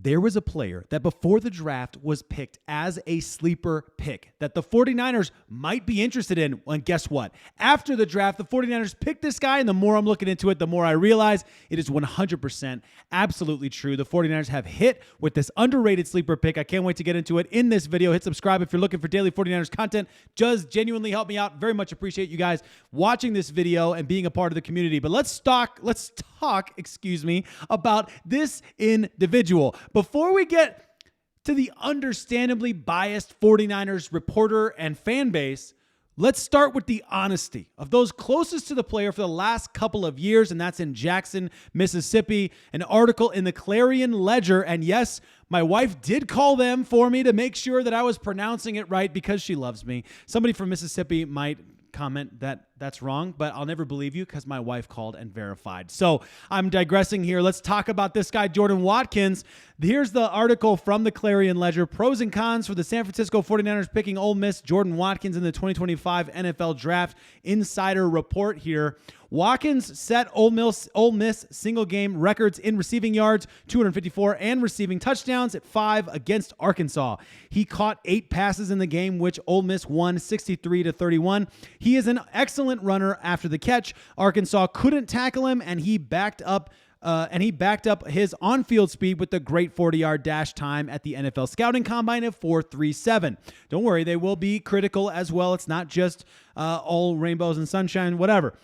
There was a player that before the draft was picked as a sleeper pick that the 49ers might be interested in. And guess what? After the draft, the 49ers picked this guy, and the more I'm looking into it, the more I realize it is 100% absolutely true. The 49ers have hit with this underrated sleeper pick. I can't wait to get into it in this video. Hit subscribe if you're looking for daily 49ers content. Does genuinely help me out. Very much appreciate you guys watching this video and being a part of the community. But let's talk, about this individual. Before we get to the understandably biased 49ers reporter and fan base, let's start with the honesty of those closest to the player for the last couple of years, and that's in Jackson, Mississippi, an article in the Clarion Ledger. And yes, my wife did call them for me to make sure that I was pronouncing it right because she loves me. Somebody from Mississippi might comment that that's wrong, but I'll never believe you because my wife called and verified. So I'm digressing here. Let's talk about this guy, Jordan Watkins. Here's the article from the Clarion Ledger. Pros and cons for the San Francisco 49ers picking Ole Miss Jordan Watkins in the 2025 NFL Draft. Insider report here. Watkins set Ole Miss single game records in receiving yards, 254, and receiving touchdowns at 5 against Arkansas. He caught 8 passes in the game, which Ole Miss won 63-31. He is an excellent runner after the catch. Arkansas couldn't tackle him, and he backed up his on-field speed with the great 40-yard dash time at the NFL Scouting Combine of 4.37. Don't worry, they will be critical as well. It's not just all rainbows and sunshine, whatever.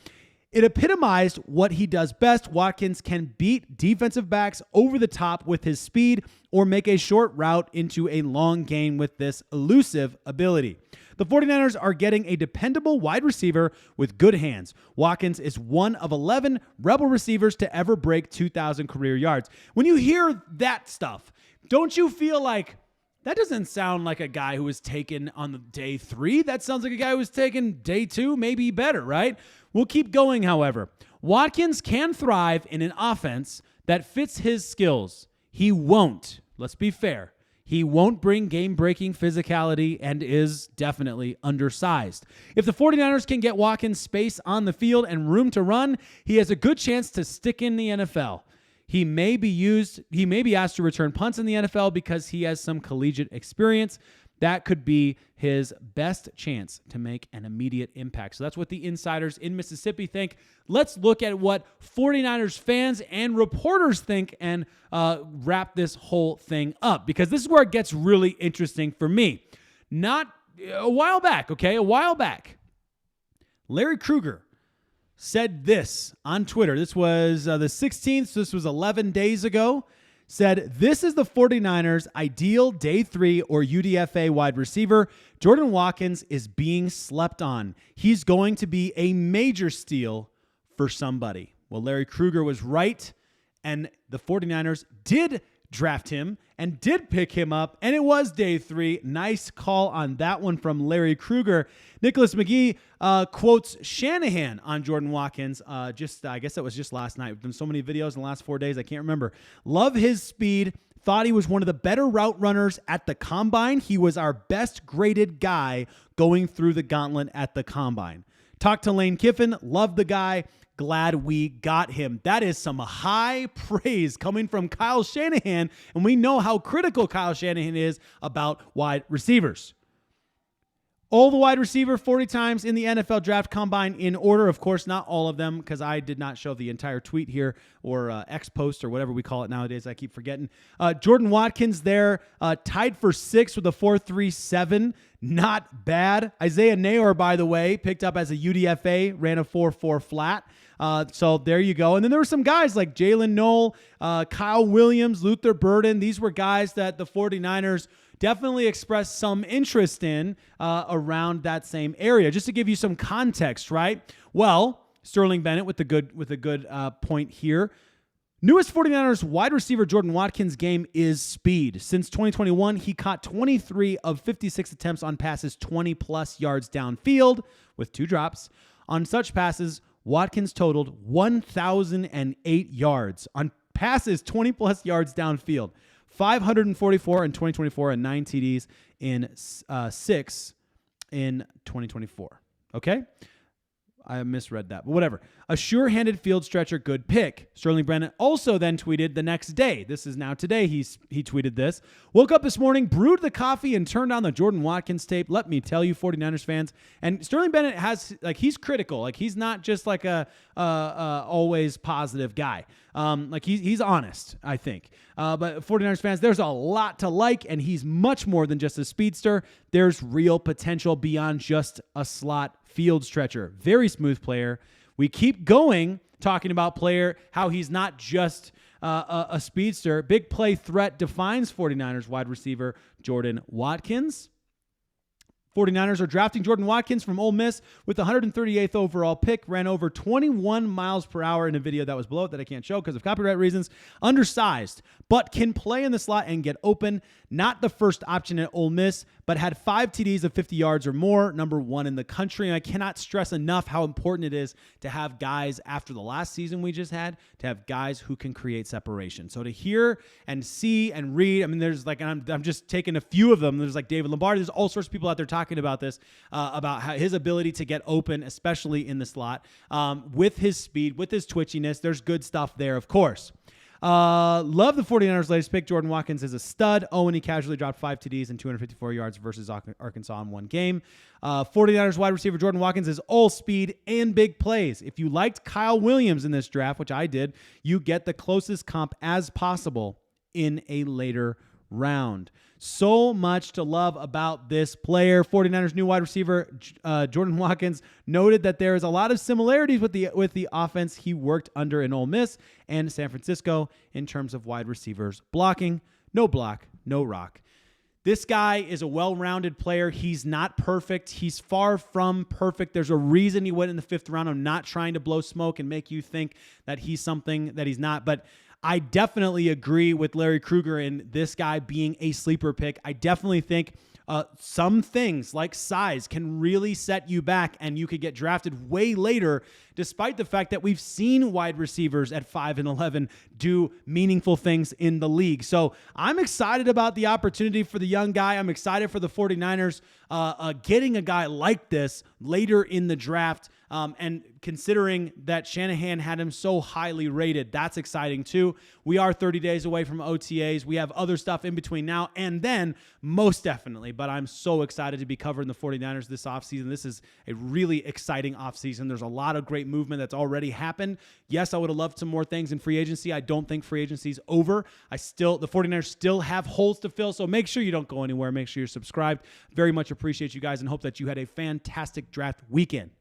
It epitomized what he does best. Watkins can beat defensive backs over the top with his speed or make a short route into a long gain with this elusive ability. The 49ers are getting a dependable wide receiver with good hands. Watkins is one of 11 Rebel receivers to ever break 2,000 career yards. When you hear that stuff, don't you feel like that doesn't sound like a guy who was taken on the day 3? That sounds like a guy who was taken day 2, maybe better, right? We'll keep going, however. Watkins can thrive in an offense that fits his skills. He won't. Let's be fair. He won't bring game-breaking physicality and is definitely undersized. If the 49ers can get Watkins space on the field and room to run, he has a good chance to stick in the NFL. He may be asked to return punts in the NFL because he has some collegiate experience. That could be his best chance to make an immediate impact. So that's what the insiders in Mississippi think. Let's look at what 49ers fans and reporters think and wrap this whole thing up, because this is where it gets really interesting for me. A while back, Larry Krueger said this on Twitter. This was the 16th, so this was 11 days ago. Said, this is the 49ers' ideal day 3 or UDFA wide receiver. Jordan Watkins is being slept on. He's going to be a major steal for somebody. Well, Larry Krueger was right, and the 49ers did draft him and did pick him up, and it was day 3. Nice call on that one from Larry Krueger. Nicholas McGee quotes Shanahan on Jordan Watkins. I guess that was just last night. We've done so many videos in the last 4 days, I can't remember. Love his speed. Thought he was one of the better route runners at the Combine. He was our best graded guy going through the gauntlet at the Combine. Talked to Lane Kiffin. Loved the guy. Glad we got him. That is some high praise coming from Kyle Shanahan, and we know how critical Kyle Shanahan is about wide receivers. All the wide receiver 40 times in the NFL Draft Combine in order. Of course, not all of them, because I did not show the entire tweet here, or X post, or whatever we call it nowadays. I keep forgetting. Jordan Watkins there, tied for 6th with a 4.37. Not bad. Isaiah Nayor, by the way, picked up as a UDFA, ran a 4.4 flat. So there you go. And then there were some guys like Jalen Knoll, Kyle Williams, Luther Burden. These were guys that the 49ers definitely expressed some interest in around that same area. Just to give you some context, right? Well, Sterling Bennett with a good point here. Newest 49ers wide receiver Jordan Watkins' game is speed. Since 2021, he caught 23 of 56 attempts on passes 20-plus yards downfield with 2 drops. On such passes, Watkins totaled 1,008 yards on passes 20-plus yards downfield. 544 in 2024 and 9 TDs in 6 in 2024. Okay? I misread that, but whatever. A sure-handed field stretcher, good pick. Sterling Bennett also then tweeted the next day. This is now today. He tweeted this. Woke up this morning, brewed the coffee, and turned on the Jordan Watkins tape. Let me tell you, 49ers fans. And Sterling Bennett has, like, he's critical. Like, he's not just like a always positive guy. Like, he's honest, I think. But 49ers fans, there's a lot to like, and he's much more than just a speedster. There's real potential beyond just a slot field stretcher. Very smooth player. We keep going talking about player, how he's not just a speedster. Big play threat defines 49ers wide receiver Jordan Watkins. 49ers are drafting Jordan Watkins from Ole Miss with the 138th overall pick. Ran over 21 miles per hour in a video that was below it that I can't show because of copyright reasons. Undersized, but can play in the slot and get open. Not the first option at Ole Miss, but had 5 TDs of 50 yards or more, number 1 in the country. And I cannot stress enough how important it is to have guys after the last season we just had, to have guys who can create separation. So to hear and see and read, I mean, there's like, and I'm just taking a few of them. There's like David Lombardi. There's all sorts of people out there talking about this, about how his ability to get open, especially in the slot, with his speed, with his twitchiness. There's good stuff there, of course. Love the 49ers' latest pick. Jordan Watkins is a stud. Oh, and he casually dropped 5 TDs and 254 yards versus Arkansas in one game. 49ers wide receiver Jordan Watkins is all speed and big plays. If you liked Kyle Williams in this draft, which I did, you get the closest comp as possible in a later round. So much to love about this player. 49ers new wide receiver Jordan Watkins noted that there is a lot of similarities with the offense he worked under in Ole Miss and San Francisco in terms of wide receivers blocking. No block, no rock. This guy is a well-rounded player. He's not perfect. He's far from perfect. There's a reason he went in the 5th round. I'm not trying to blow smoke and make you think that he's something that he's not, but I definitely agree with Larry Krueger in this guy being a sleeper pick. I definitely think some things like size can really set you back, and you could get drafted way later, despite the fact that we've seen wide receivers at 5 and 11 do meaningful things in the league. So I'm excited about the opportunity for the young guy. I'm excited for the 49ers getting a guy like this later in the draft. And considering that Shanahan had him so highly rated, that's exciting too. We are 30 days away from OTAs. We have other stuff in between now and then, most definitely. But I'm so excited to be covering the 49ers this offseason. This is a really exciting offseason. There's a lot of great movement that's already happened. Yes, I would have loved some more things in free agency. I don't think free agency is over. The 49ers still have holes to fill, so make sure you don't go anywhere. Make sure you're subscribed. Very much appreciate you guys and hope that you had a fantastic draft weekend.